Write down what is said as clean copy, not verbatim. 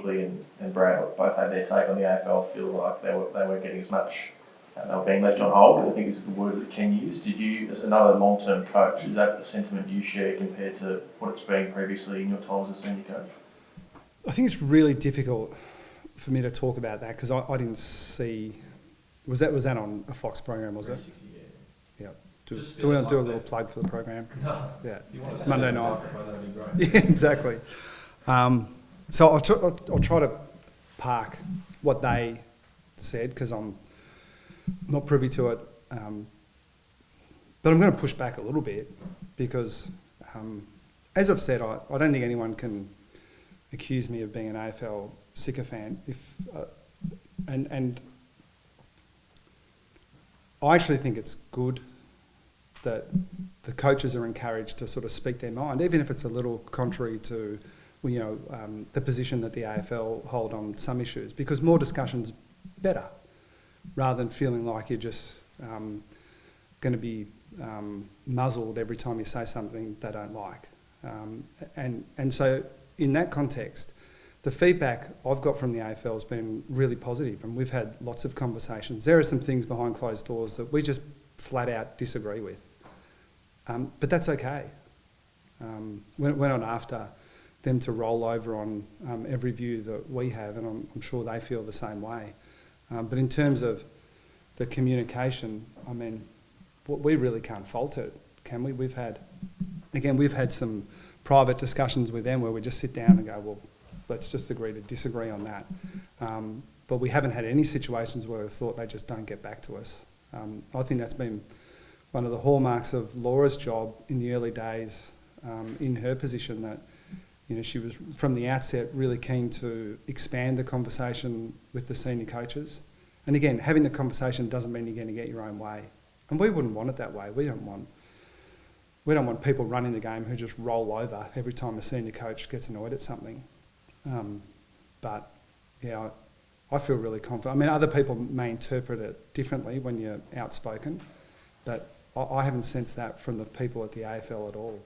Hinkley and Brad both had their take on the AFL, feel like they weren't getting as much, they were being left on hold, I think is the words that Ken used. Did you, as another long-term coach, is that the sentiment you share compared to what it's been previously in your time as a senior coach? I think it's really difficult for me to talk about that because I didn't see. Was that on a Fox program? Was it? Yeah. Do we want to do a little plug for the program? No. Yeah. If you want to Monday night. That'd be great. Yeah, exactly. So I'll try to park what they said because I'm not privy to it. But I'm going to push back a little bit because, as I've said, I don't think anyone can accuse me of being an AFL sycophant. And I actually think it's good that the coaches are encouraged to sort of speak their mind, even if it's a little contrary to, the position that the AFL hold on some issues, because more discussion's better, rather than feeling like you're just going to be muzzled every time you say something they don't like. And so in that context, the feedback I've got from the AFL has been really positive, and we've had lots of conversations. There are some things behind closed doors that we just flat out disagree with. But that's okay. We're not after them to roll over on every view that we have, and I'm sure they feel the same way. But in terms of the communication, I mean, we really can't fault it, can we? We've had some private discussions with them where we just sit down and go, well, let's just agree to disagree on that. But we haven't had any situations where we've thought they just don't get back to us. I think that's been one of the hallmarks of Laura's job in the early days, in her position, that she was from the outset really keen to expand the conversation with the senior coaches. And again, having the conversation doesn't mean you're going to get your own way. And we wouldn't want it that way. We don't want people running the game who just roll over every time a senior coach gets annoyed at something. But yeah, I feel really confident. I mean, other people may interpret it differently when you're outspoken, but I haven't sensed that from the people at the AFL at all.